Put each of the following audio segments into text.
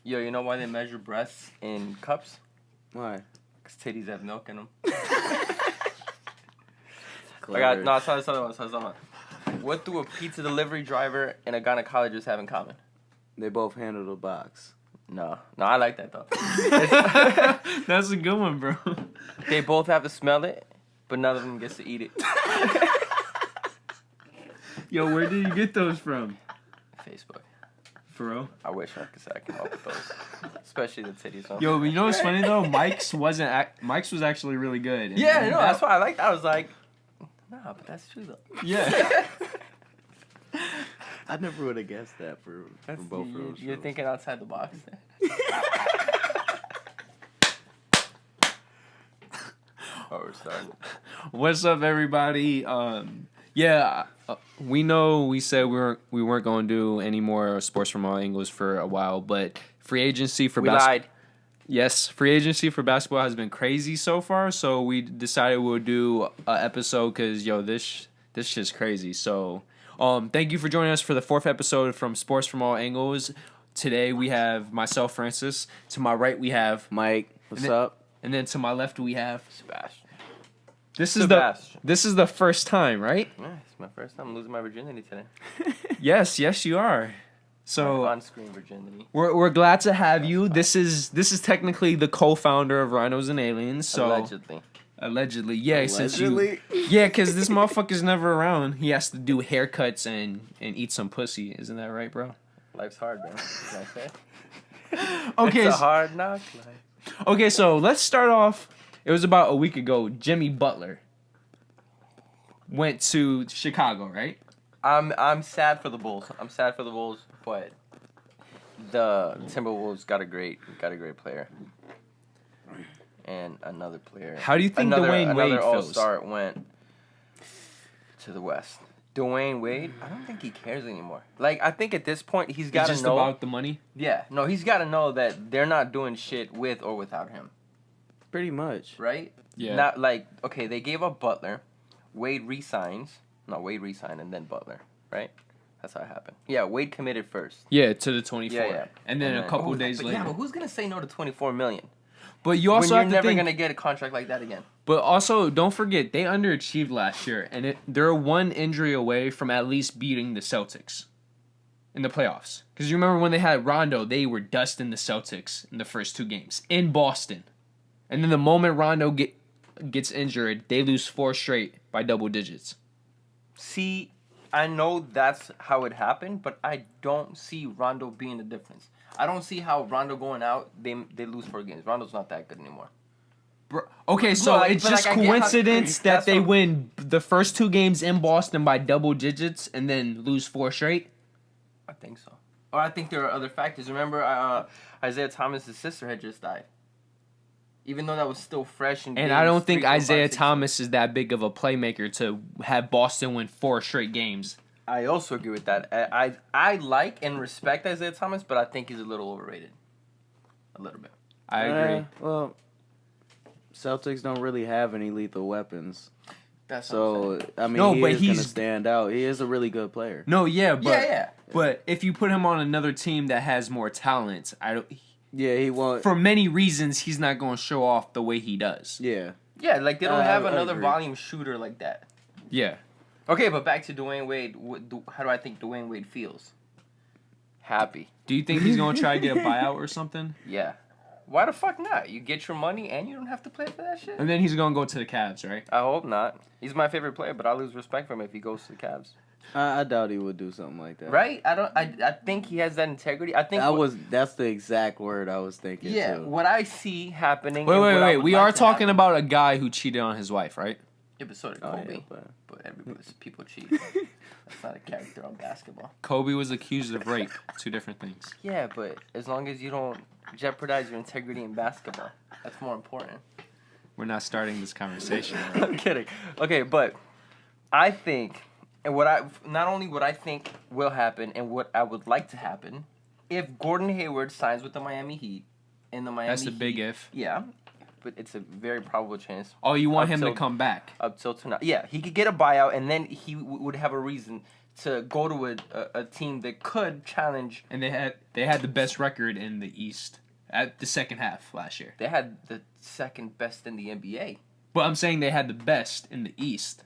Yo, you know why they measure breasts in cups? Why? Because titties have milk in them. Clever. I saw this other one. What do a pizza delivery driver and a gynecologist have in common? They both handle the box. No, I like that though. That's a good one, bro. They both have to smell it, but none of them gets to eat it. Yo, where did you get those from? Facebook. For real? I wish I could say I came up with those, especially the titties. One. Yo, but you know what's funny though? Mike's was actually really good. And Yeah, no, that's why I liked. I was like, nah, but that's true though. Yeah. I never would have guessed that for both of those. You're thinking outside the box. Oh, we're starting. What's up, everybody? We know we said we weren't going to do any more sports from all angles for a while, but free agency for basketball. Lied. Yes, free agency for basketball has been crazy so far, so we decided we'll do an episode because this shit's crazy. So, thank you for joining us for the 4th episode from Sports from All Angles. Today we have myself, Francis. To my right we have Mike. What's up? and then to my left we have Sebastian. This is the first time, right? Yeah, it's my first time losing my virginity today. Yes, you are. So On-screen virginity. we're glad to have you. This is technically the co-founder of Rhinos and Aliens. So allegedly, yeah. Allegedly? Because this motherfucker's never around. He has to do haircuts and eat some pussy. Isn't that right, bro? Life's hard, man. Okay. It's a hard knock life. Okay, so let's start off. It was about a week ago. Jimmy Butler went to Chicago, right? I'm sad for the Bulls. But the Timberwolves got a great player. And another player. How do you think Dwayne Wade feels? Another feels? All-Star went to the West. Dwayne Wade, I don't think he cares anymore. Like, I think at this point he's got to know. It's just about the money? Yeah. No, he's got to know that they're not doing shit with or without him. Pretty much. Right? Yeah. Not like, okay, they gave up Butler. Wade re-signs. No, Wade re-signed and then Butler. Right? That's how it happened. Yeah, Wade committed first. Yeah, to the 24. Yeah. And then a couple days later. Yeah, but who's going to say no to $24 million? But you also when have you're to never think, going to get a contract like that again. But also, don't forget, they underachieved last year, and they're one injury away from at least beating the Celtics in the playoffs. Because you remember when they had Rondo, they were dusting the Celtics in the first 2 games in Boston. And then the moment Rondo gets injured, they lose 4 straight by double digits. See, I know that's how it happened, but I don't see Rondo being the difference. I don't see how Rondo going out, they lose 4 games. Rondo's not that good anymore. Okay, so But, it's like, just I get how- coincidence that that's they what- win the first 2 games in Boston by double digits and then lose 4 straight? I think so. Or I think there are other factors. Remember, Isaiah Thomas' sister had just died. Even though that was still fresh. And I don't think Isaiah Thomas is that big of a playmaker to have Boston win 4 straight games. I also agree with that. I like and respect Isaiah Thomas, but I think he's a little overrated. A little bit. I agree. Well, Celtics don't really have any lethal weapons. That's So, I mean, No, but he's going to he's- stand out. He is a really good player. No, yeah, but Yeah. but if you put him on another team that has more talent, Yeah, he won't. for many reasons he's not going to show off the way he does. Yeah. Yeah, like they don't have I another agree. volume shooter like that. Yeah. Okay, but back to Dwayne Wade. How do I think Dwayne Wade feels? Happy. Do you think he's going to try to get a buyout or something? Yeah. Why the fuck not? You get your money and you don't have to play for that shit? And then he's going to go to the Cavs, right? I hope not. He's my favorite player, but I lose respect for him if he goes to the Cavs. I doubt he would do something like that. Right? I think he has that integrity. I think That's the exact word I was thinking, yeah, too. what I see happening. and what I Wait. would We like are to talking happen- about a guy who cheated on his wife, right? Yeah, but so did Oh, Kobe. yeah, But people cheat. That's not a character on basketball. Kobe was accused of rape. 2 different things. Yeah, but as long as you don't jeopardize your integrity in basketball, that's more important. We're not starting this conversation. I'm kidding. Okay, but I think, and not only what I think will happen and what I would like to happen, if Gordon Hayward signs with the Miami Heat, and the Miami That's a big Heat- if. Yeah, but it's a very probable chance. Oh, you want Up him to till- come back? Up till tonight. Yeah, he could get a buyout, and then he would have a reason to go to a team that could challenge. And they had the best record in the East at the second half last year. They had the second best in the NBA. But I'm saying they had the best in the East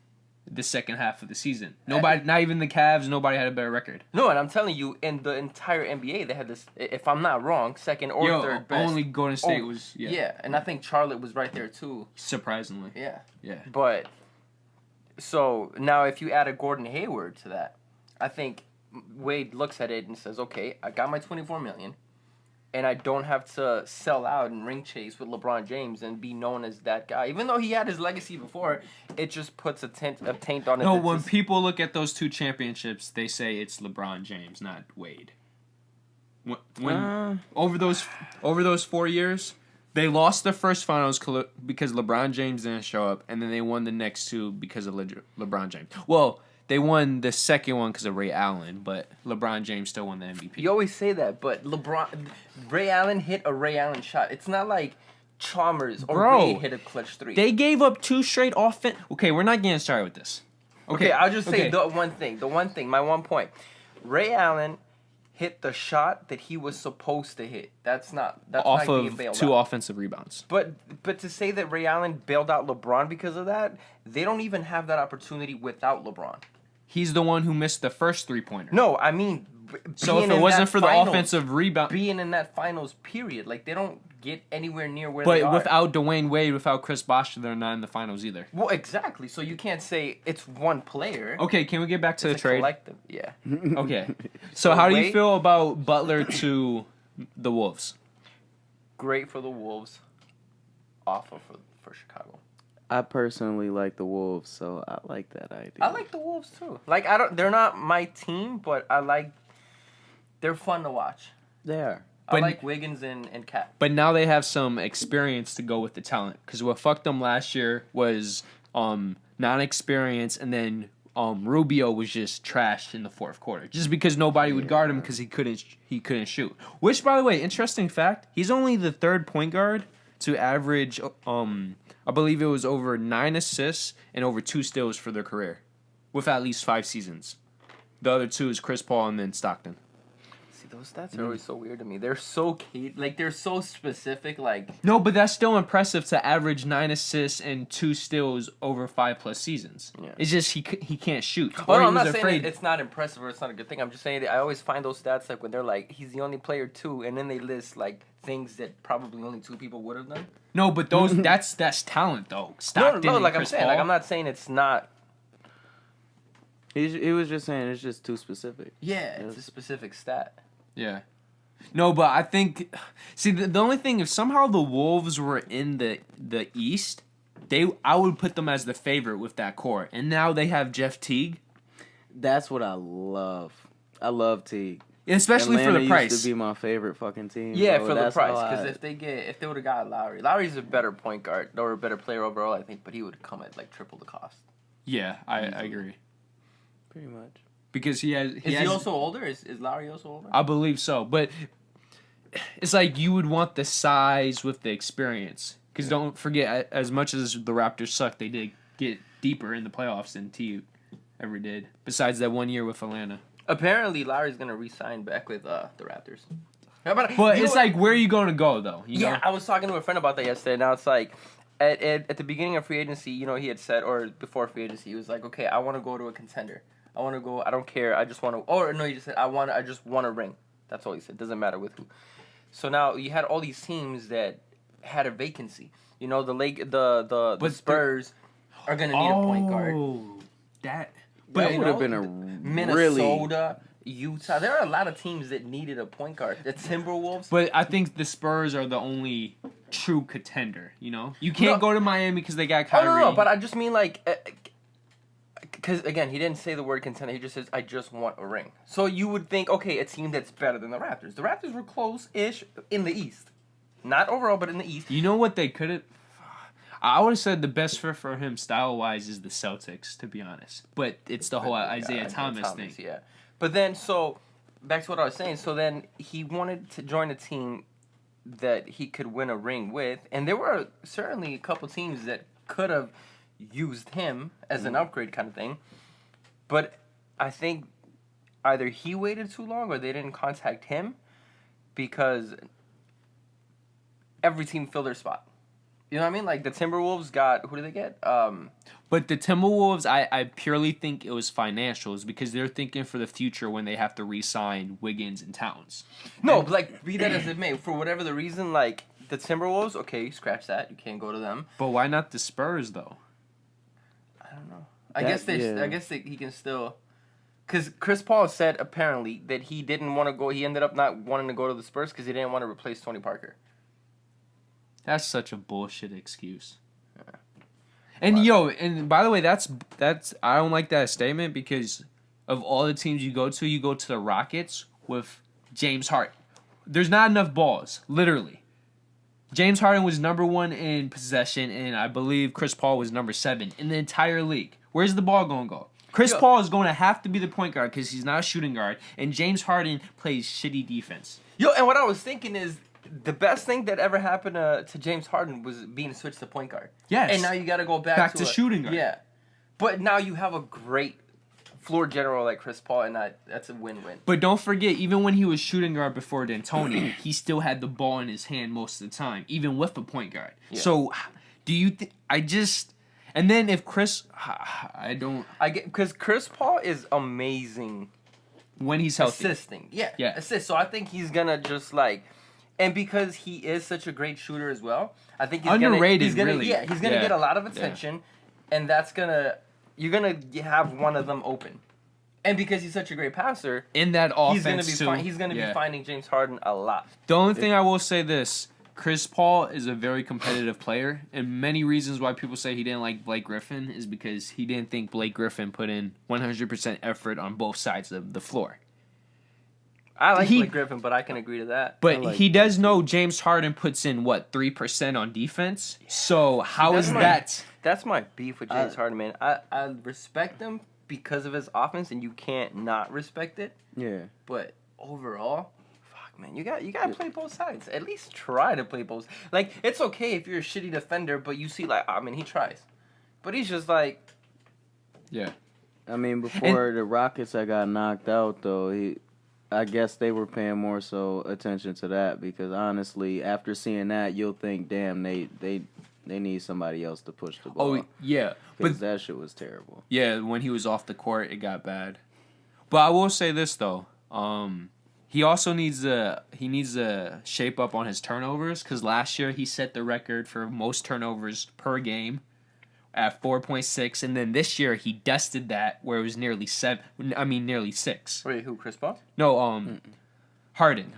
the second half of the season. Nobody, not even the Cavs, nobody had a better record. No, and I'm telling you, in the entire NBA, they had this. If I'm not wrong, second or third best. Only Golden State was and I think Charlotte was right there too. Surprisingly. Yeah. Yeah. But so now, if you add a Gordon Hayward to that, I think Wade looks at it and says, "Okay, I got my $24 million, and I don't have to sell out and ring chase with LeBron James and be known as that guy. Even though he had his legacy before, it just puts a taint on it. No, when people look at those 2 championships, they say it's LeBron James, not Wade. When over those 4 years, they lost the first finals because LeBron James didn't show up, and then they won the next 2 because of LeBron James. Well, they won the second one because of Ray Allen, but LeBron James still won the MVP. You always say that, but Ray Allen hit a Ray Allen shot. It's not like Chalmers or Wade hit a clutch 3. They gave up 2 straight offense. Okay, we're not getting started with this. Okay, I'll just say the one thing, my one point. Ray Allen hit the shot that he was supposed to hit. That's not off not of 2 offensive rebounds. But to say that Ray Allen bailed out LeBron because of that, they don't even have that opportunity without LeBron. He's the one who missed the first 3-pointer. No, I mean, so if it wasn't for the offensive rebound, being in that finals period, like they don't get anywhere near where they are. But without Dwayne Wade, without Chris Bosh, they're not in the finals either. Well, exactly. So you can't say it's one player. Okay, can we get back to the trade? Collective. Yeah. Okay. So how do you feel about Butler to the Wolves? Great for the Wolves. Awful for Chicago. I personally like the Wolves, so I like that idea. I like the Wolves too. Like they're not my team, but they're fun to watch. They are. I like Wiggins and Cat. But now they have some experience to go with the talent. Because what fucked them last year was non-experience, and then Rubio was just trashed in the fourth quarter. Just because nobody would guard him because he couldn't shoot. Which, by the way, interesting fact, he's only the 3rd point guard to average, I believe it was over 9 assists and over 2 steals for their career. With at least 5 seasons. The other 2 is Chris Paul and then Stockton. Those stats are always so weird to me. They're so they're so specific. Like no, but that's still impressive to average 9 assists and 2 steals over 5+ seasons. Yeah. It's just he can't shoot. Well, no, I'm not saying it's not impressive or it's not a good thing. I'm just saying that I always find those stats like when they're like he's the only player 2, and then they list like things that probably only 2 people would have done. No, but those that's talent though. Stockton no, like and Chris I'm saying, Paul. like I'm not saying it's not. He was just saying it's just too specific. Yeah, it's a specific stat. Yeah. No, but I think... See, the only thing, if somehow the Wolves were in the East, I would put them as the favorite with that core. And now they have Jeff Teague. That's what I love. I love Teague. Especially Atlanta for the price. Used to be my favorite fucking team. Yeah, bro. for That's the price. Because if they would have got Lowry. Lowry's a better point guard or a better player overall, I think, but he would come at like triple the cost. Yeah, I agree. Pretty much. Because he has... Is he also older? Is Lowry also older? I believe so. But it's like you would want the size with the experience. Because don't forget, as much as the Raptors suck, they did get deeper in the playoffs than T ever did. Besides that 1 year with Atlanta. Apparently, Lowry's going to re-sign back with the Raptors. But it's like, where are you going to go, though? You know? I was talking to a friend about that yesterday. Now it's like... At the beginning of free agency, he had said, or before free agency, he was like, okay, I want to go to a contender. I want to go. I don't care. I just want to. Or no, he just said I just want a ring. That's all he said. Doesn't matter with who. So now you had all these teams that had a vacancy. The Spurs are gonna need a point guard. That would have been a Minnesota, Utah. There are a lot of teams that needed a point guard. The Timberwolves. But I think the Spurs are the only true contender. You can't go to Miami because they got Kyrie. No. But I just mean like. Because, again, he didn't say the word contender. He just says, I just want a ring. So you would think, okay, a team that's better than the Raptors. The Raptors were close-ish in the East. Not overall, but in the East. You know what they could have... I would have said the best fit for him style-wise is the Celtics, to be honest. But it's the whole Isaiah Thomas thing. Yeah. But then, so, back to what I was saying. So then he wanted to join a team that he could win a ring with. And there were certainly a couple teams that could have used him as an upgrade kind of thing. But I think either he waited too long or they didn't contact him because every team filled their spot. You know what I mean? Like the Timberwolves got, who did they get? But the Timberwolves, I purely think it was financials because they're thinking for the future when they have to re-sign Wiggins and Towns. No, but like be that as it may, for whatever the reason, like the Timberwolves, okay, scratch that. You can't go to them. But why not the Spurs though? I don't know. I guess he can still, because Chris Paul said apparently that he didn't want to go. He ended up not wanting to go to the Spurs because he didn't want to replace Tony Parker. That's such a bullshit excuse. Yeah. And and by the way, that's I don't like that statement because of all the teams you go to the Rockets with James Harden. There's not enough balls, literally. James Harden was number 1 in possession, and I believe Chris Paul was number 7 in the entire league. Where's the ball going to go? Chris Paul is going to have to be the point guard because he's not a shooting guard, and James Harden plays shitty defense. And what I was thinking is the best thing that ever happened to James Harden was being switched to point guard. Yes. And now you got to go back to shooting guard. Yeah. But now you have a great floor general like Chris Paul, and that's a win-win. But don't forget, even when he was shooting guard before D'Antoni, he still had the ball in his hand most of the time, even with a point guard. Yeah. So, do you think... And then if Chris... I get... Because Chris Paul is amazing... When he's healthy. Assisting. Yeah. Assist. So I think he's going to just like... And because he is such a great shooter as well, I think he's underrated, really. Yeah, he's gonna get a lot of attention, and that's you're gonna have one of them open. And because he's such a great passer, in that offense he's gonna be finding James Harden a lot. The only thing I will say this: Chris Paul is a very competitive player, and many reasons why people say he didn't like Blake Griffin is because he didn't think Blake Griffin put in 100% effort on both sides of the floor. I like Blake Griffin, but I can agree to that. But he does know James Harden puts in, 3% on defense? So how is that? That's my beef with James Harden, man. I respect him because of his offense, and you can't not respect it. Yeah. But overall, fuck, man, you got to play both sides. At least try to play both. Like, it's okay if you're a shitty defender, but you see, like, I mean, he tries. But he's just like... Yeah. I mean, before the Rockets that got knocked out, though, I guess they were paying more so attention to that because honestly, after seeing that, you'll think, damn, they need somebody else to push the ball. Oh yeah, because that shit was terrible. Yeah, when he was off the court, it got bad. But I will say this though, he also needs to shape up on his turnovers because last year he set the record for most turnovers per game at 4.6, and then this year he dusted that where it was nearly 6. Wait, who? Chris Paul? No, Harden.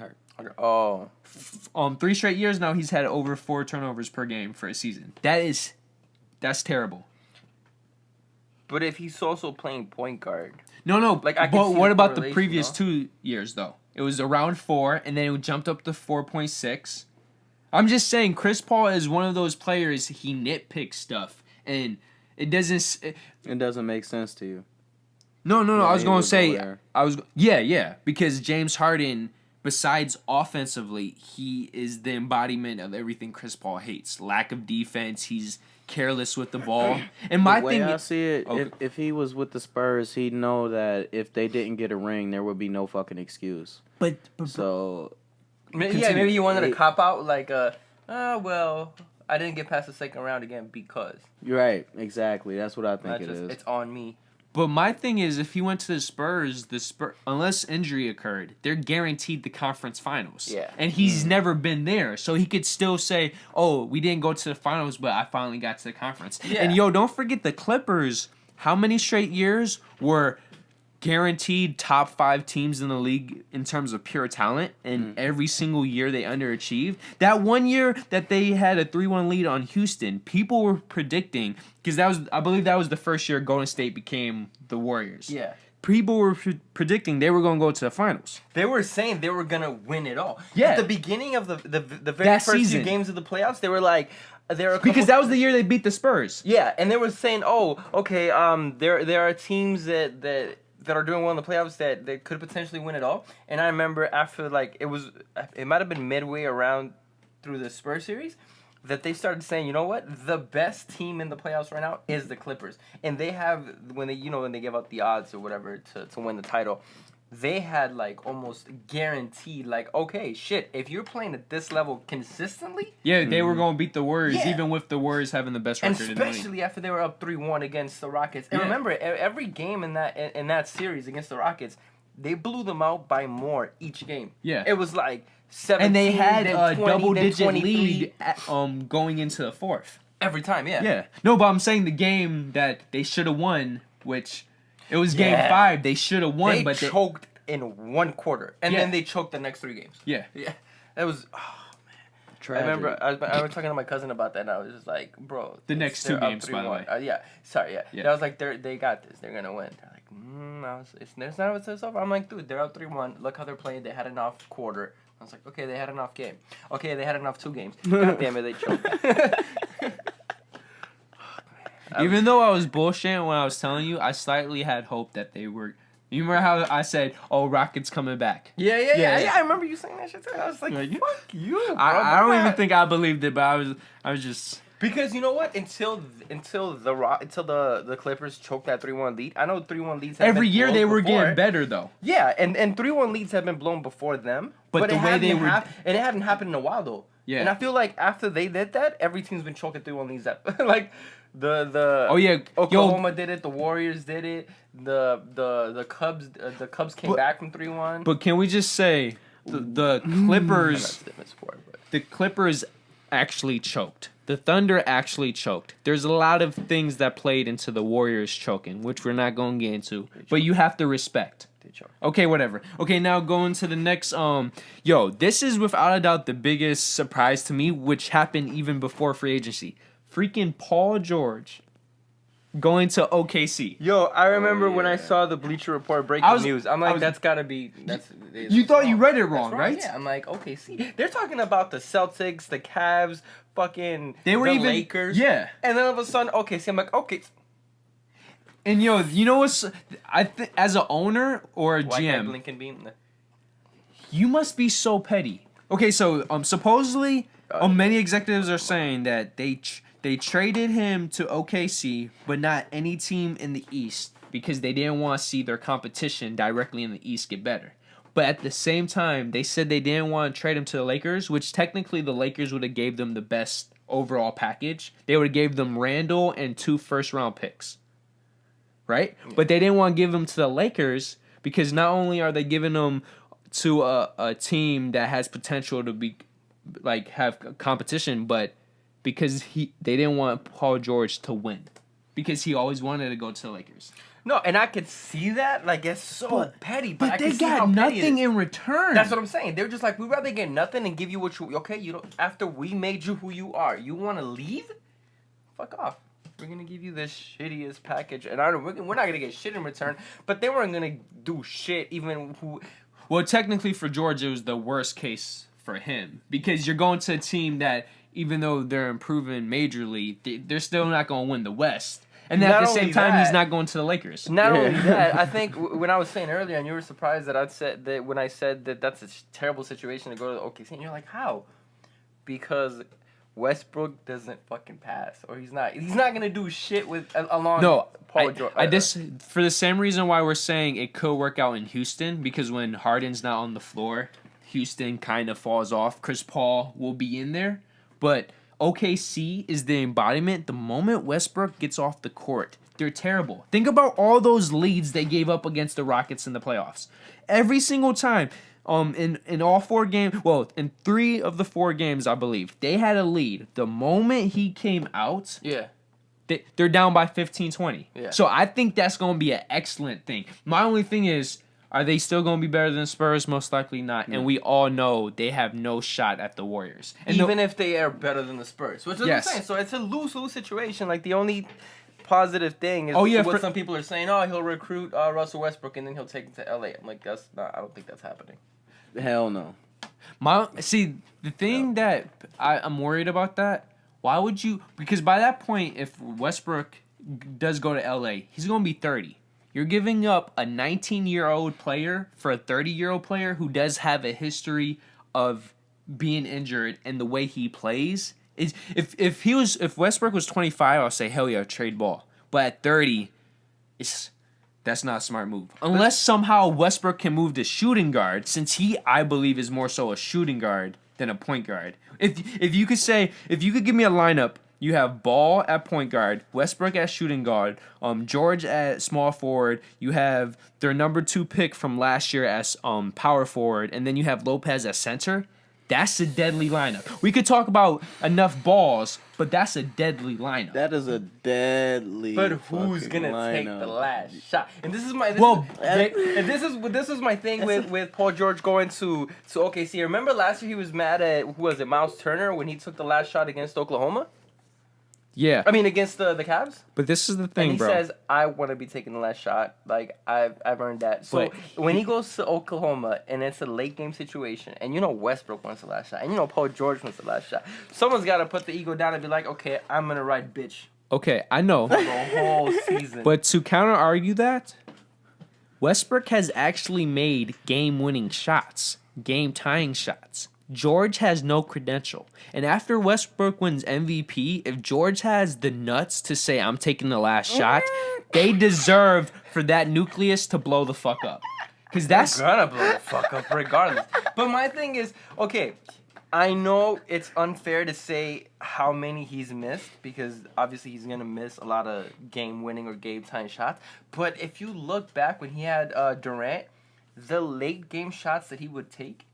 Oh. 3 straight years now he's had over 4 turnovers per game for a season. That's terrible. But if he's also playing point guard. No. But what about the previous 2 years though? It was around 4, and then it jumped up to 4.6. I'm just saying, Chris Paul is one of those players. He nitpicks stuff. And it doesn't make sense to you. No. Yeah, I was going to say, because James Harden, besides offensively, he is the embodiment of everything Chris Paul hates. Lack of defense. He's careless with the ball. And the way I see it, if he was with the Spurs, he'd know that if they didn't get a ring, there would be no fucking excuse. But so maybe you wanted to cop out like well, I didn't get past the second round again because. You're right, exactly. That's what I think it is. It's on me. But my thing is, if he went to the Spurs, unless injury occurred, they're guaranteed the conference finals. Yeah. And he's never been there, so he could still say, "Oh, we didn't go to the finals, but I finally got to the conference." Yeah. And don't forget the Clippers. How many straight years were guaranteed top 5 teams in the league in terms of pure talent, and every single year they underachieved? That one year that they had a 3-1 lead on Houston, people were predicting, because I believe that was the first year Golden State became the Warriors. Yeah. People were predicting they were going to go to the finals. They were saying they were going to win it all. Yeah. At the beginning of the very first few games of the playoffs, they were like, because that was the year they beat the Spurs. Yeah, and they were saying, oh, okay, there are teams that are doing well in the playoffs that could potentially win it all. And I remember after, like, it might have been midway around through the Spurs series that they started saying, you know what, the best team in the playoffs right now is the Clippers. And they have, when they give out the odds or whatever to win the title, they had like almost guaranteed like, okay, shit, if you're playing at this level consistently, Yeah, they were going to beat the Warriors, Yeah. even with the Warriors having the best and record in the league. especially after they were up 3-1 against the Rockets. And Yeah. remember, every game in that series against the Rockets, they blew them out by more each game. Yeah. It was like 17, And they had then a 20, then double-digit 23. lead going into the fourth. Every time, yeah. Yeah. No, but I'm saying the game that they should have won, which it was game Yeah. 5, they should have won, They but choked in one quarter, and Yeah. then they choked the next 3 games. Yeah. Yeah. That was... Tragic. I remember I was talking to my cousin about that, and I was just like, bro. The next they're 2 up games, by the 3-1. way. Yeah. Sorry, yeah. Yeah. And I was like, they got this. They're going to win. They're like, it's not what it's over. I'm like, dude, they're up 3-1. Look how they're playing. They had an off quarter. I was like, okay, they had an off game. Okay, they had an off 2 games. God damn it, they choked. Even though I was bullshitting when I was telling you, I slightly had hope that they were. You remember how I said, "Oh, Rockets coming back"? Yeah. I remember you saying that shit too. I was like, Yeah. fuck you, bro. I don't even think I believed it, but I was just. Because you know what? Until the Clippers choked that 3-1 lead. I know 3-1 leads have Every been year blown they were before. getting better though. Yeah, and 3-1 leads have been blown before them. But the it way they hadn't were- and it hadn't happened in a while though. Yeah. And I feel like after they did that, every team's been choking 3-1 leads. That like the Oh yeah, Oklahoma did it. The Warriors did it. The Cubs came But- back from 3-1. But can we just say the Clippers? The Clippers actually choked. The Thunder actually choked. There's a lot of things that played into the Warriors choking, which we're not going to get into. But you have to respect. Okay, whatever. Okay, now going to the next. This is without a doubt the biggest surprise to me, which happened even before free agency. Freaking Paul George going to OKC. Yo, I remember when I yeah. saw the Bleacher Report breaking news. I'm like, that's gotta be. You thought you read it That's wrong, right? Yeah, I'm like, okay, see, they're talking about the Celtics, the Cavs, fucking They were the even Lakers, yeah. and then all of a sudden, okay, see, I'm like, okay, And you know what's? I think as an owner or a white guy GM, Blinken beam. you must be so petty. Okay, so supposedly, many executives are saying that they traded him to OKC, but not any team in the East because they didn't want to see their competition directly in the East get better. But at the same time, they said they didn't want to trade him to the Lakers, which technically the Lakers would have gave them the best overall package. They would have gave them Randall and 2 first-round picks. Right? Yeah. But they didn't want to give them to the Lakers because not only are they giving them to a team that has potential to be like have competition, but because they didn't want Paul George to win because he always wanted to go to the Lakers. No, and I could see that. Like, it's so petty, but I they can see how got petty it nothing is. in return. That's what I'm saying. They're just like, we'd rather get nothing and give you what you. Okay, you don't. After we made you who you are, you want to leave? Fuck off. We're gonna give you the shittiest package, and we're not gonna get shit in return. But they weren't gonna do shit, even who. Well, technically for George, it was the worst case for him because you're going to a team that, even though they're improving majorly, they're still not going to win the West. And at the same time, he's not going to the Lakers. Not only that, I think when I was saying earlier, and you were surprised that I said that when I said that that's a terrible situation to go to the OKC, and you're like, how? Because Westbrook doesn't fucking pass, or he's not gonna do shit with along. Paul George. For the same reason why we're saying it could work out in Houston, because when Harden's not on the floor, Houston kind of falls off. Chris Paul will be in there, but OKC is the embodiment. The moment Westbrook gets off the court, they're terrible. Think about all those leads they gave up against the Rockets in the playoffs. Every single time, in all 4 games, well, in 3 of the 4 games, I believe, they had a lead. The moment he came out, they're down by 15, 20. Yeah. So I think that's going to be an excellent thing. My only thing is, are they still going to be better than Spurs? Most likely not. And we all know they have no shot at the Warriors. And even if they are better than the Spurs. Which is what I'm saying. So it's a lose-lose situation. Like, the only positive thing is what some people are saying, he'll recruit Russell Westbrook and then he'll take him to LA. I'm like, I don't think that's happening. Hell no. The thing that I'm worried about that, why would you... Because by that point, if Westbrook does go to LA, he's going to be 30. You're giving up a 19-year-old player for a 30-year-old player who does have a history of being injured, and the way he plays is if Westbrook was 25, I'll say hell yeah, trade ball. But at 30, That's not a smart move. Unless somehow Westbrook can move to shooting guard, since he, I believe, is more so a shooting guard than a point guard. If you could give me a lineup, you have Ball at point guard, Westbrook at shooting guard, George at small forward, you have their number 2 pick from last year as power forward, and then you have Lopez at center. That's a deadly lineup. We could talk about enough balls, but that's a deadly lineup. That is a deadly. But who's gonna lineup. take the last shot? And this is my this is my thing with Paul George going to OKC. Remember last year he was mad at who was it, Miles Turner, when he took the last shot against Oklahoma? Yeah. I mean against the Cavs. But this is the thing, and he bro. says, I want to be taking the last shot. Like, I've earned that. So, when he goes to Oklahoma, and it's a late game situation, and you know Westbrook wants the last shot, and you know Paul George wants the last shot, someone's got to put the ego down and be like, okay, I'm going to ride bitch Okay, I know. for the whole season. But to counter-argue that, Westbrook has actually made game-winning shots, game-tying shots. George has no credential. And after Westbrook wins MVP, if George has the nuts to say, I'm taking the last shot, they deserve for that nucleus to blow the fuck up. Because that's... They're gonna blow the fuck up regardless. But my thing is, okay, I know it's unfair to say how many he's missed, because obviously he's gonna miss a lot of game-winning or game-tying shots. But if you look back when he had Durant, the late-game shots that he would take,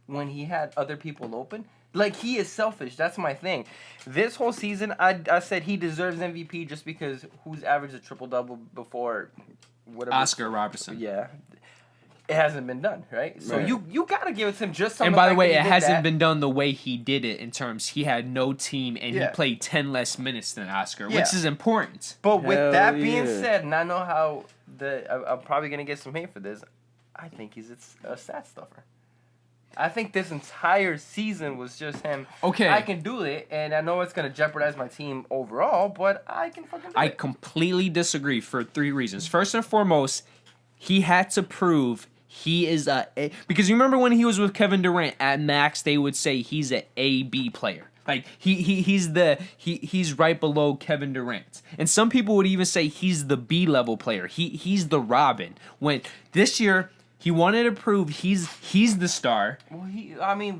when he had other people open, like, he is selfish. That's my thing. This whole season, I said he deserves MVP just because who's averaged a triple-double before whatever. Oscar Robertson. Yeah. It hasn't been done, right? So Right. you got to give it to him just some. And by the way, it hasn't been done the way he did it in terms he had no team and he played 10 less minutes than Oscar, which is important. But with Hell that being yeah. said, and I know how I'm probably going to get some hate for this, I think he's a stat stuffer. I think this entire season was just him. Okay. I can do it, and I know it's going to jeopardize my team overall, but I can fucking do I it. completely disagree for 3 reasons. First and foremost, he had to prove he is because you remember when he was with Kevin Durant at max, they would say he's an A-B player. Like he's right below Kevin Durant. And some people would even say he's the B-level player. He's the Robin. When this year he wanted to prove he's the star. Well,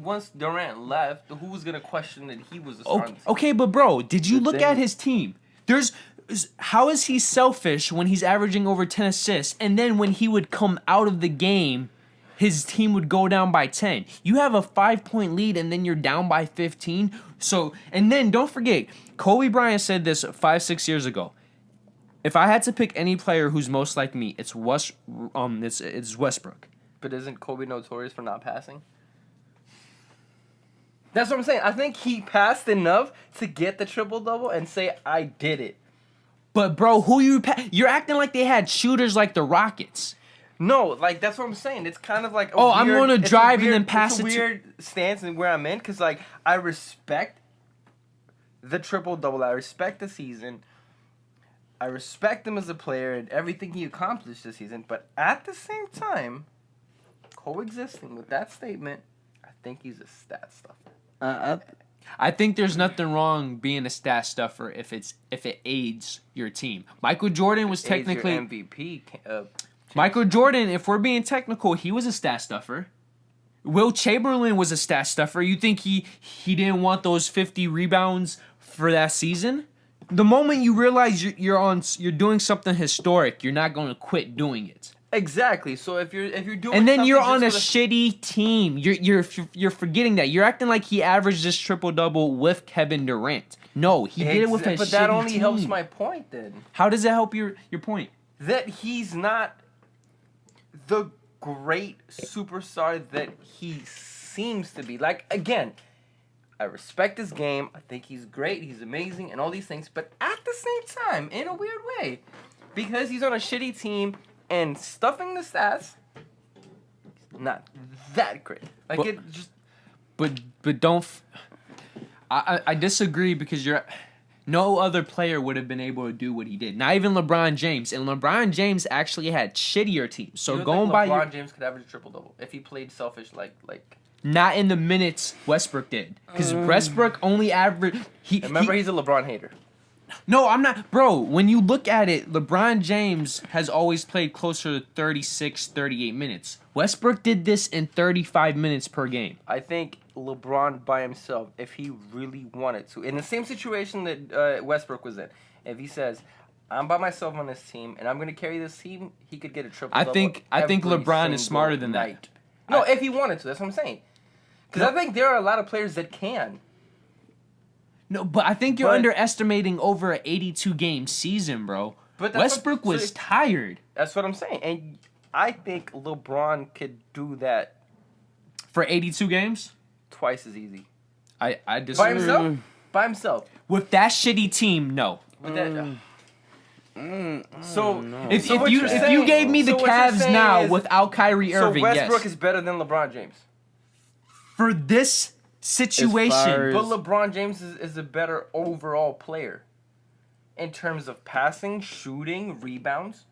once Durant left, who was gonna question that he was the star? Okay, but bro, did you look at his team? How is he selfish when he's averaging over 10 assists, and then when he would come out of the game, his team would go down by 10? You have a 5-point lead, and then you're down by 15. So, and then don't forget, Kobe Bryant said this 5-6 years ago. If I had to pick any player who's most like me, it's Westbrook. But isn't Kobe notorious for not passing? That's what I'm saying. I think he passed enough to get the triple-double and say, I did it. But bro, you're acting like they had shooters like the Rockets. No, like, that's what I'm saying. It's kind of like I'm going to drive and then pass it. It's a weird stance and where I'm in, because, like, I respect the triple-double. I respect the season. I respect him as a player and everything he accomplished this season. But at the same time, coexisting with that statement, I think he's a stat stuffer. I think there's nothing wrong being a stat stuffer if it aids your team. Michael Jordan was technically MVP. Michael Jordan, if we're being technical, he was a stat stuffer. Will Chamberlain was a stat stuffer. You think he didn't want those 50 rebounds for that season? The moment you realize you're doing something historic, you're not going to quit doing it. Exactly. So if you're doing, and then you're something on a just shitty team. You're forgetting that. You're acting like he averaged this triple double with Kevin Durant. No, he did it with a shitty team. But that only helps my point then. How does that help your point? That he's not the great superstar that he seems to be. Like, again, I respect his game. I think he's great. He's amazing and all these things. But at the same time, in a weird way, because he's on a shitty team and stuffing the stats, not that great. Like, but, it just... But don't... I disagree because no other player would have been able to do what he did. Not even LeBron James. And LeBron James actually had shittier teams. So going by LeBron James could average a triple-double if he played selfish like... Not in the minutes Westbrook did. Because Westbrook only averaged... Remember, he's a LeBron hater. No, I'm not. Bro, when you look at it, LeBron James has always played closer to 36, 38 minutes. Westbrook did this in 35 minutes per game. I think LeBron by himself, if he really wanted to, in the same situation that Westbrook was in, if he says, I'm by myself on this team and I'm going to carry this team, he could get a triple double. I think LeBron is smarter than that. No, if he wanted to, that's what I'm saying. Because I think there are a lot of players that can. No, but I think you're underestimating over an 82-game season, bro. But Westbrook was tired. That's what I'm saying. And I think LeBron could do that. For 82 games? Twice as easy. I disagree. By himself? By himself. With that shitty team, no. With that... So if you gave me the Cavs now without Kyrie Irving, so Westbrook is better than LeBron James for this situation. But LeBron James is a better overall player in terms of passing, shooting, rebounds.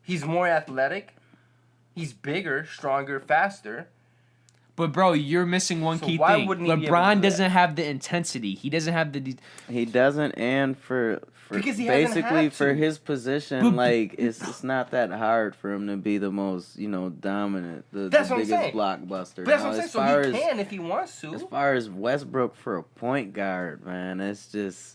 He's more athletic. He's bigger, stronger, faster. But bro, you're missing one key thing. LeBron doesn't have the intensity. He doesn't have the. He doesn't, and for because he basically for his position, like it's not that hard for him to be the most dominant, the biggest blockbuster. But that's what I'm saying. So he can if he wants to. As far as Westbrook for a point guard, man, it's just.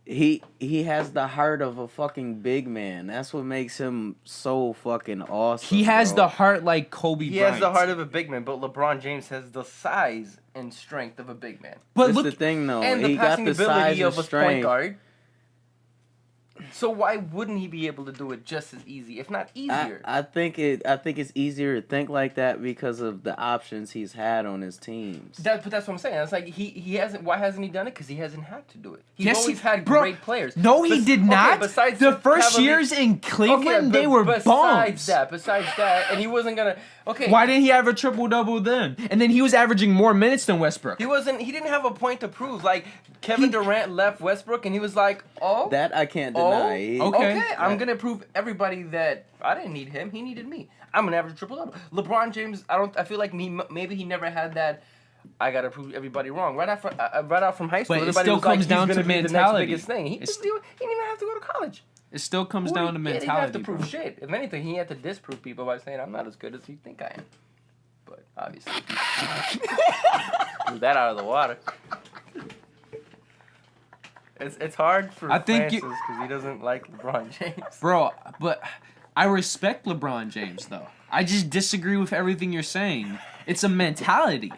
He has the heart of a fucking big man. That's what makes him so fucking awesome. He has the heart like Kobe Bryant. He has the heart of a big man, but LeBron James has the size and strength of a big man. But look, the thing though, and he got the size and of a strength. Point guard. So why wouldn't he be able to do it just as easy, if not easier? I think it's easier to think like that because of the options he's had on his teams. But that's what I'm saying. It's like he hasn't. Why hasn't he done it? Because he hasn't had to do it. He's always had great players. No, he did not. Besides the first years in Cleveland, they were bums. Besides that, and he wasn't gonna. Okay. Why didn't he have a triple double then? And then he was averaging more minutes than Westbrook. He didn't have a point to prove. Like Kevin Durant left Westbrook, and he was like, "Oh, that I can't deny." Okay, I'm gonna prove everybody that I didn't need him. He needed me. I'm gonna average a triple double. LeBron James, I feel like maybe he never had that. I gotta prove everybody wrong. Right out from high school, but everybody was like, he's down to mentality. The next biggest thing. He didn't even have to go to college. It still comes down to mentality. He didn't have to prove shit. If anything, he had to disprove people by saying, "I'm not as good as you think I am." But obviously, blew that out of the water. It's hard for Francis because he doesn't like LeBron James. Bro, but I respect LeBron James, though. I just disagree with everything you're saying. It's a mentality.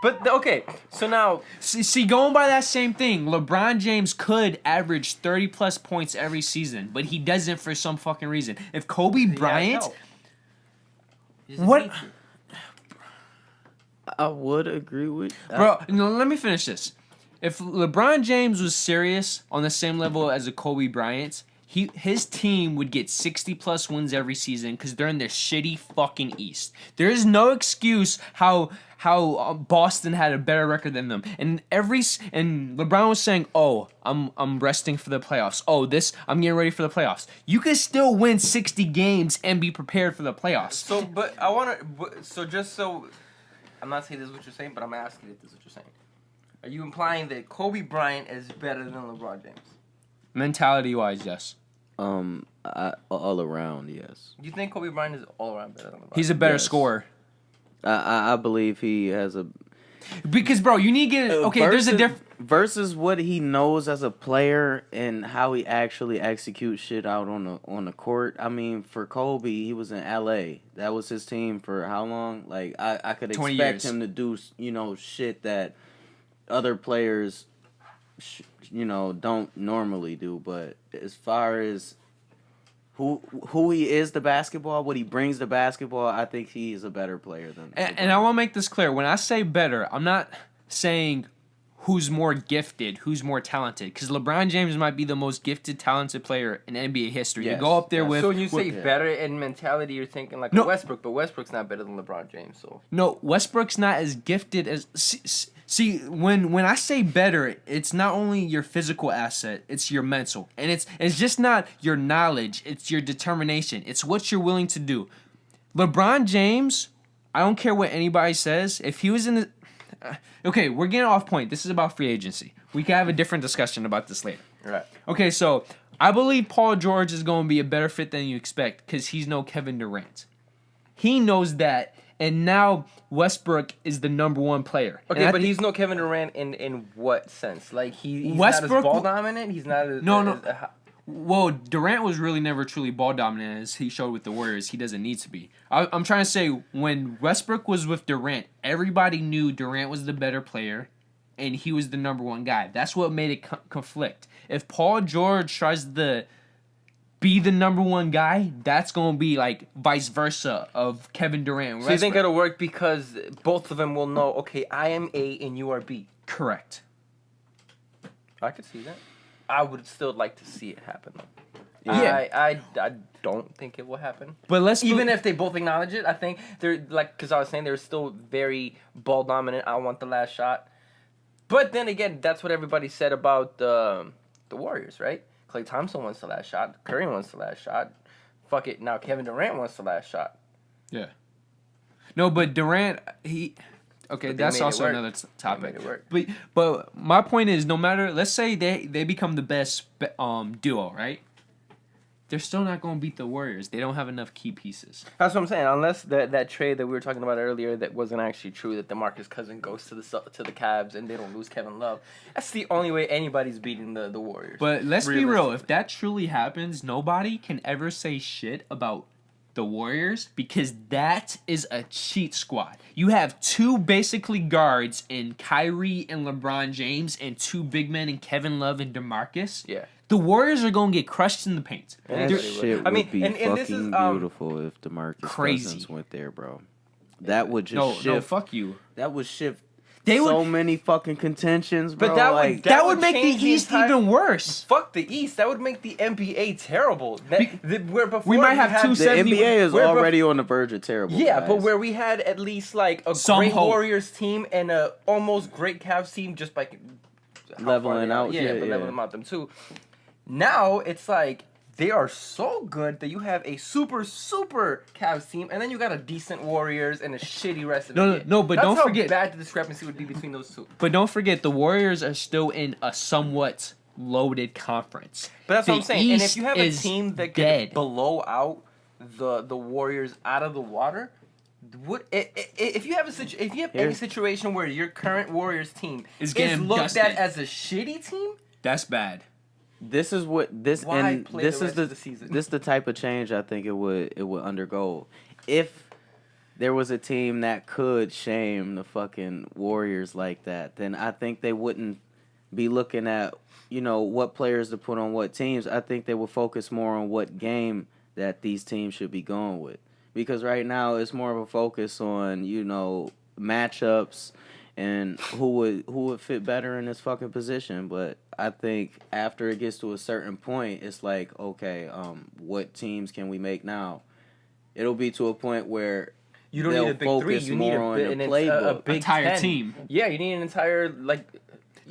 But, okay, so now... See, going by that same thing, LeBron James could average 30-plus points every season, but he doesn't for some fucking reason. If Kobe Bryant... What... I would agree with... Bro, no, let me finish this. If LeBron James was serious on the same level as a Kobe Bryant, his team would get 60-plus wins every season because they're in the shitty fucking East. There is no excuse how Boston had a better record than them. And LeBron was saying, "Oh, I'm resting for the playoffs. Oh, I'm getting ready for the playoffs." You can still win 60 games and be prepared for the playoffs. So, but I'm not saying this is what you're saying, but I'm asking if this is what you're saying. Are you implying that Kobe Bryant is better than LeBron James? Mentality-wise, yes. All around, yes. You think Kobe Bryant is all around better than LeBron? He's a better scorer. I believe he has a... Because, bro, you need to get... Okay, there's a difference... Versus what he knows as a player and how he actually executes shit out on the court. I mean, for Kobe, he was in L.A. That was his team for how long? Like, I could expect him to do, shit that other players, don't normally do. But as far as who he is to basketball, what he brings to basketball, I think he is a better player than. And I want to make this clear. When I say better, I'm not saying who's more gifted, who's more talented. Because LeBron James might be the most gifted, talented player in NBA history. Yes. You go up there with... So when you say better in mentality, you're thinking like Westbrook, but Westbrook's not better than LeBron James. So no, Westbrook's not as gifted as... See, when I say better, it's not only your physical asset, it's your mental. And it's just not your knowledge, it's your determination. It's what you're willing to do. LeBron James, I don't care what anybody says, if he was in the... Okay, we're getting off point. This is about free agency. We can have a different discussion about this later. Right. Okay, so I believe Paul George is going to be a better fit than you expect because he's no Kevin Durant. He knows that, and now Westbrook is the number one player. Okay, but he's no Kevin Durant in what sense? Like he's Westbrook, not as ball dominant. He's not as No. Well, Durant was really never truly ball dominant as he showed with the Warriors. He doesn't need to be. I'm trying to say when Westbrook was with Durant, everybody knew Durant was the better player, and he was the number one guy. That's what made it conflict. If Paul George tries to be the number one guy, that's going to be like vice versa of Kevin Durant. So you think it'll work because both of them will know, okay, I am A and you are B. Correct. I could see that. I would still like to see it happen. Yeah. I don't think it will happen. But even if they both acknowledge it, I think they're like, because I was saying they're still very ball dominant. I want the last shot. But then again, that's what everybody said about the Warriors, right? Klay Thompson wants the last shot. Curry wants the last shot. Fuck it. Now Kevin Durant wants the last shot. Yeah. No, but Durant, okay, But that's also another topic. But my point is, no matter, let's say they become the best duo, right? They're still not going to beat the Warriors. They don't have enough key pieces. That's what I'm saying. Unless that trade that we were talking about earlier that wasn't actually true, that DeMarcus Cousins goes to the Cavs and they don't lose Kevin Love. That's the only way anybody's beating the Warriors. But let's be real. If that truly happens, nobody can ever say shit about the Warriors because that is a cheat squad. You have two basically guards in Kyrie and LeBron James and two big men in Kevin Love and DeMarcus. Yeah. The Warriors are going to get crushed in the paint. That shit would be and fucking this is, beautiful if DeMarcus crazy. Cousins went there, bro. That would just shift. No, fuck you. That would shift so many fucking contentions, bro. But that would make the East even worse. Fuck the East. That would make the NBA terrible. We might have the NBA is already on the verge of terrible. Yeah, guys. but where we had at least like a great Warriors team and a almost great Cavs team just by leveling out. Yeah, but leveling out them too. Now it's like they are so good that you have a super Cavs team, and then you got a decent Warriors and a shitty rest of the team. No, but don't forget how bad the discrepancy would be between those two. But don't forget the Warriors are still in a somewhat loaded conference. But that's what I'm saying. And if East you have a team that dead. could blow out the Warriors out of the water, if you have any situation where your current Warriors team is looked dusted. at as a shitty team, that's bad. This is what this Why and play this the is rest of the season? this the type of change I think it would undergo if there was a team that could shame the fucking Warriors like that. Then I think they wouldn't be looking at what players to put on what teams. I think they would focus more on what game that these teams should be going with, because right now it's more of a focus on matchups and who would fit better in this fucking position. But I think after it gets to a certain point, it's like, okay, what teams can we make now? It'll be to a point where you don't need a big three. You need a big entire team. Yeah, you need an entire that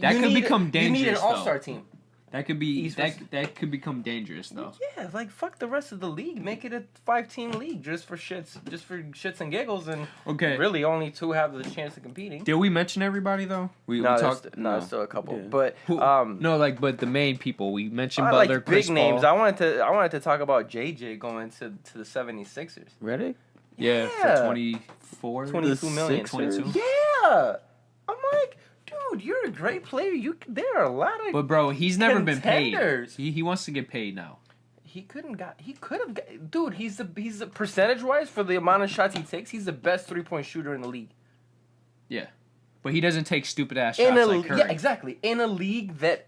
could become dangerous. You need an all-star team. That could be that could become dangerous though. Yeah, fuck the rest of the league. Make it a 5-team league just for shits and giggles, and really only 2 have the chance of competing. Did we mention everybody though? We talked. There's still a couple, yeah. But but the main people we mentioned. Butler, like Chris big names. Paul. I wanted to talk about JJ going to the 76ers. Ready? Yeah, for 24, 22 million. 22. Yeah, I'm like. Dude, you're a great player. There are a lot of But bro, he's never been paid. contenders. He wants to get paid now. He could have got. Dude, he's the percentage wise for the amount of shots he takes. He's the best 3-point shooter in the league. Yeah, but he doesn't take stupid ass shots like Curry. Yeah, exactly. In a league that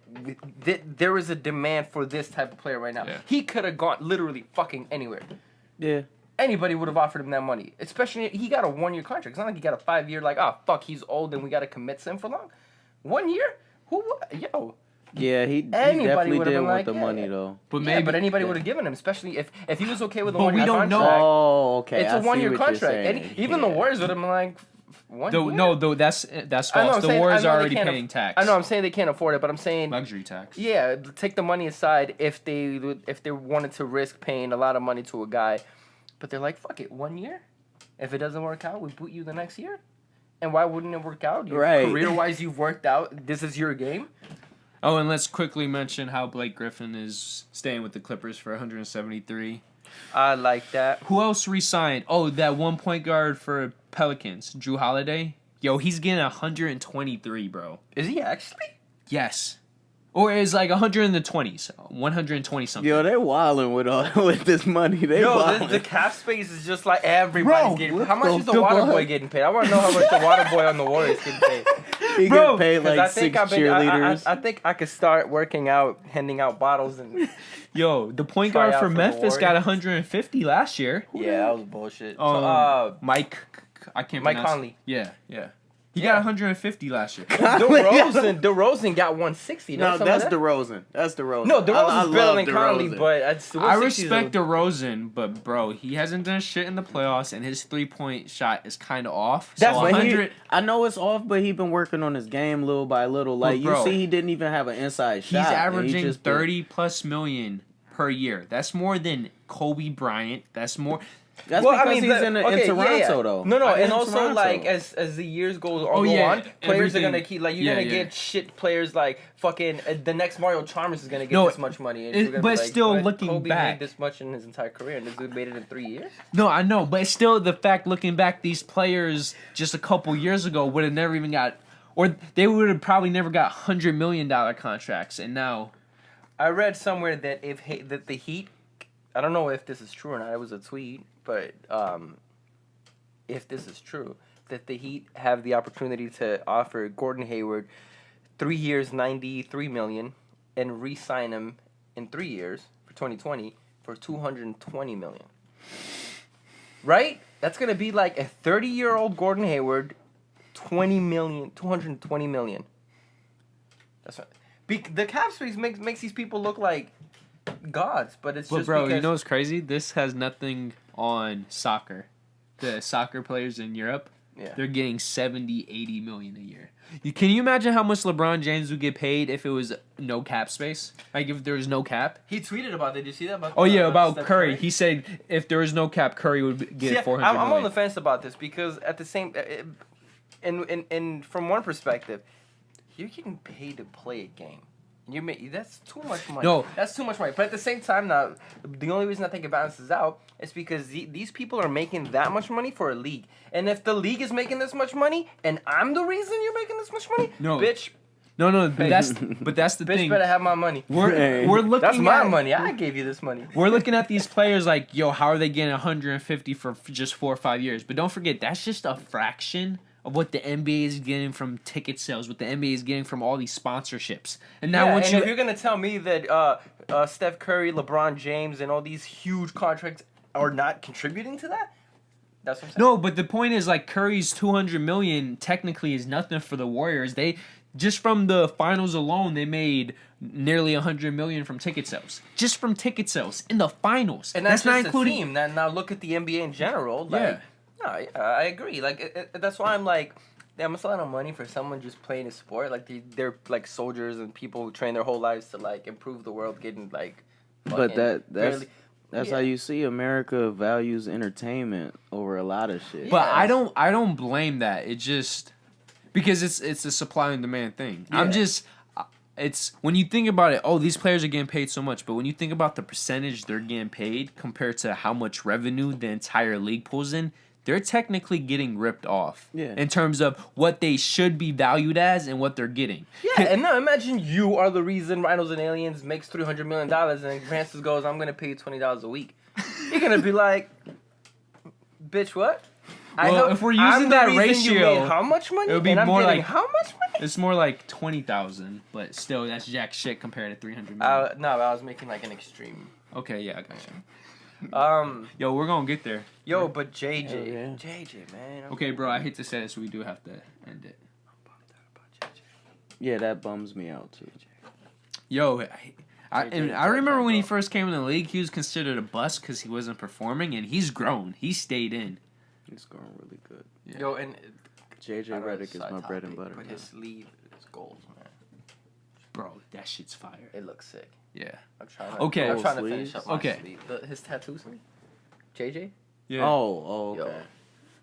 there is a demand for this type of player right now. Yeah. He could have gone literally fucking anywhere. Yeah. Anybody would have offered him that money. Especially he got a 1-year contract. It's not like he got a 5-year. Like, oh fuck, he's old and we got to commit to him for long. 1 year? Yeah, he definitely did want the money though. But anybody would have given him, especially if he was okay with a 1-year we don't contract. know. Oh, okay. It's a 1-year contract. Even the Warriors would have been like 1 year. No, that's false. The Warriors are already paying tax. I know. I'm saying they can't afford it, but I'm saying luxury tax. Yeah, take the money aside if they wanted to risk paying a lot of money to a guy, but they're like, fuck it, 1 year. If it doesn't work out, we boot you the next year. And why wouldn't it work out? Right. Career-wise, you've worked out. This is your game. Oh, and let's quickly mention how Blake Griffin is staying with the Clippers for 173. I like that. Who else re-signed? Oh, that one point guard for Pelicans, Drew Holiday. Yo, he's getting 123, bro. Is he actually? Yes. Or it's like 120s, 120 something. Yo, they're wilding with this money. The cap space is just like everybody's Bro, getting paid. How much is the the water fuck? boy getting paid? I want to know how much the water boy on the Warriors getting paid. He Bro, get paid 'Cause like 6 cheerleaders. I think I could start working out, handing out bottles, and Yo, the point Try guard out for for the Memphis got Warriors. 150 last year. yeah, that was bullshit. Mike, I can't Mike pronounce. Conley. Yeah. He Yeah. got 150 last year. DeRozan got 160. No, that's DeRozan. That's DeRozan. No, DeRozan's better love than Conley, DeRozan. but I respect DeRozan, but bro, he hasn't done shit in the playoffs, and his 3-point shot is kind of off. That's so when 100. I know it's off, but he been working on his game little by little. Like But, bro, you see, he didn't even have an inside He's shot. and he averaging just been- 30+ million per year. That's more than Kobe Bryant. That's more. That's because he's in Toronto though. No, In and also Toronto. like as the years go on, players everything. are gonna keep like you're gonna get shit players like fucking the next Mario Chalmers is gonna get No, this much money. And you're gonna but be like, still "But looking Kobe back." made this much in his entire career, and this dude made it in 3 years. No, I know, but still, the fact looking back, these players just a couple years ago would have never even got, or they would have probably never got $100 million contracts, and now. I read somewhere that that the Heat, I don't know if this is true or not. It was a tweet, but if this is true, that the Heat have the opportunity to offer Gordon Hayward 3 years, $93 million, and re-sign him in 3 years for 2020 for $220 million. Right? That's gonna be like a 30-year-old Gordon Hayward, $220 million. That's right. The cap space makes these people look like gods, but it's just Bro, because... you know what's crazy? This has nothing on soccer. The soccer players in Europe, they're getting 70, 80 million a year. Can you imagine how much LeBron James would get paid if it was no cap space? Like if there was no cap? He tweeted about that. Did you see that? About Steph Curry. He said if there was no cap, Curry would get 400 I'm million. on the fence about this because at the same... in from one perspective, you're getting paid to play a game. That's too much money. No. That's too much money. But at the same time, now, the only reason I think it balances out is because these people are making that much money for a league. And if the league is making this much money, and I'm the reason you're making this much money, No. bitch, No, but that's the bitch thing. better have my money. We're looking That's my at, money. I gave you this money. We're looking at these players like, yo, how are they getting 150 for just 4 or 5 years? But don't forget, that's just a fraction of what the NBA is getting from ticket sales, what the NBA is getting from all these sponsorships. And now if you're gonna tell me that Steph Curry, LeBron James, and all these huge contracts are not contributing to that, that's what I'm saying. No, but the point is, like, Curry's $200 million technically is nothing for the Warriors. They just from the finals alone, they made nearly $100 million from ticket sales. Just from ticket sales in the finals, And that's not not including. team. Now look at the NBA in general. Like, Yeah. No, I agree. Like that's why I'm like, damn, it's a lot of money for someone just playing a sport. Like they're like soldiers and people who train their whole lives to like improve the world, getting like. But that's Yeah. how you see America values entertainment over a lot of shit. But Yes. I don't blame that. It just because it's a supply and demand thing. Yeah. I'm just it's when you think about it, oh, these players are getting paid so much, but when you think about the percentage they're getting paid compared to how much revenue the entire league pulls in, they're technically getting ripped off in terms of what they should be valued as and what they're getting. Yeah, and now imagine you are the reason Rhinos and Aliens makes $300 million, and Francis goes, "I'm gonna pay you $20 a week." You're gonna be like, "Bitch, what?" Well, if we're using I'm the that reason you ratio, made how much money? it would be and I'm more getting like- how much money? It's more like 20,000, but still that's jack shit compared to 300 million. No, I was making like an extreme. Okay, yeah, I got you. Yo, We're gonna get there. but JJ, Hell yeah. JJ, man. Okay, bro, I hate to say this, we do have to end it. Yeah, that bums me out too. Yo, I remember when he bro. first came in the league, he was considered a bust because he wasn't performing, and he's grown. He stayed in. He's going really good. Yeah. Yo, and JJ I know Redick it's is side my bread and topic, butter. But now. his sleeve is gold, man. Bro, that shit's fire. It looks sick. Yeah. I'm trying Okay. I'm trying to Gold finish sleeves? up my Okay. sleeve. His tattoo sleeve? JJ? Yeah. Oh, Yo. okay.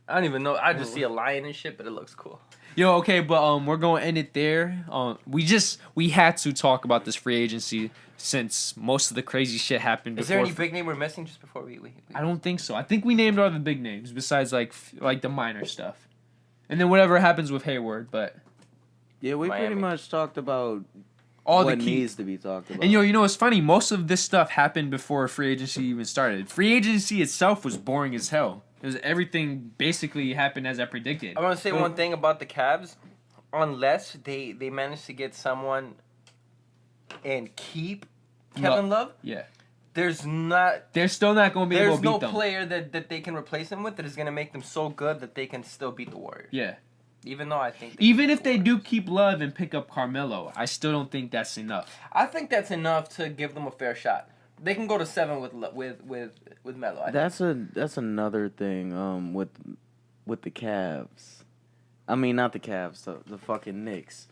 I don't even know. I just see a lion and shit, but it looks cool. Yo, okay, but we're gonna end it there. We had to talk about this free agency since most of the crazy shit happened. Is there any big name we're missing just before we? I don't think so. I think we named all the big names besides like the minor stuff, and then whatever happens with Hayward. But yeah, we Miami. pretty much talked about all what the key. needs to be talked about. And you know, it's funny. Most of this stuff happened before free agency even started. Free agency itself was boring as hell. It was everything basically happened as I predicted. I want to say one thing about the Cavs. Unless they manage to get someone and keep Kevin Love, Yeah. they're They're still not going to be able to beat no them. player that they can replace him with that is going to make them so good that they can still beat the Warriors. Yeah. Even though I think Even if they do keep Love and pick up Carmelo, I still don't think that's enough. I think that's enough to give them a fair shot. They can go to 7 with Melo. That's another thing with the Cavs. I mean, not the Cavs, the fucking Knicks.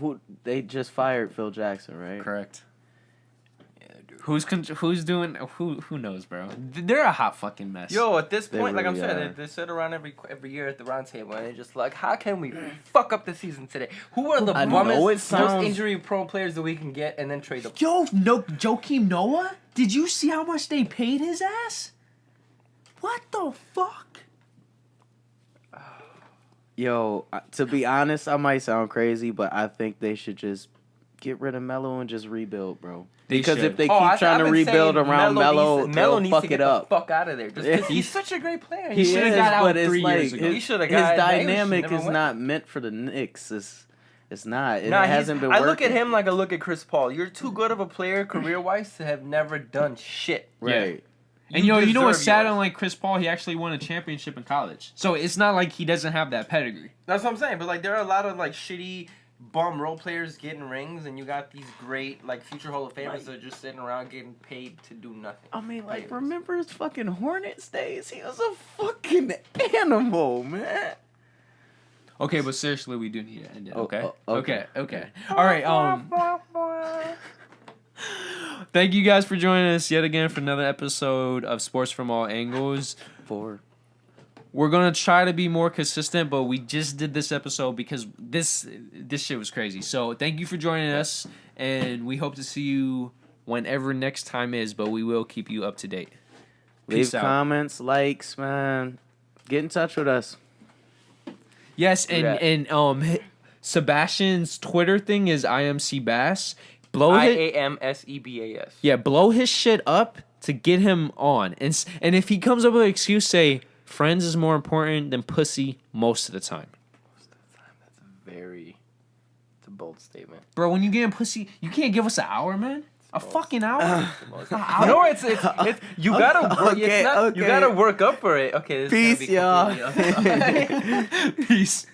Who they just fired Phil Jackson, right? Correct. Yeah, who's doing who knows, bro? They're a hot fucking mess. Yo, at this They point, like I'm really saying, are. they sit around every year at the round table and they're just like, how can we fuck up the season today? Who are the I know, it most sounds- injury-prone players that we can get and then trade them? Yo, no, Joakim Noah? Did you see how much they paid his ass? What the fuck? Yo, to be honest, I might sound crazy, but I think they should just get rid of Melo and just rebuild, bro. Because if they keep trying to rebuild around Melo, Melo they'll needs fuck to get it up. the fuck out of there. Just, he's such a great player. He should've is, got out but it's 3 like years ago. He should've his got- dynamic never is went. not meant for the Knicks. It's not. It Nah, hasn't been I working. look at him like I look at Chris Paul. You're too good of a player career-wise to have never done shit. Right. And you know what's deserve sad yours. on like Chris Paul? He actually won a championship in college, so it's not like he doesn't have that pedigree. That's what I'm saying. But like, there are a lot of like shitty bum role players getting rings, and you got these great like future Hall of Famers that are just sitting around getting paid to do nothing. I mean, like, Players. remember his fucking Hornets days? He was a fucking animal, man. Okay, but seriously, we do need to end it. Okay. Okay. Okay. All right. Thank you guys for joining us yet again for another episode of Sports from All Angles. We're gonna try to be more consistent, but we just did this episode because this shit was crazy. So thank you for joining us, and we hope to see you whenever next time is. But we will keep you up to date. Leave Peace out. comments, likes, man. Get in touch with us. Yes, and Sebastian's Twitter thing is IMCBass. Blow his, IAMSEBAS. yeah, blow his shit up to get him on, and if he comes up with an excuse, say friends is more important than pussy most of the time. It's a bold statement. Bro, when you get in pussy, you can't give us an hour, man. A fucking hour. No, it's you gotta work. Okay, You okay. gotta work up for it. Okay, this is Peace, y'all. gonna be completely- Peace.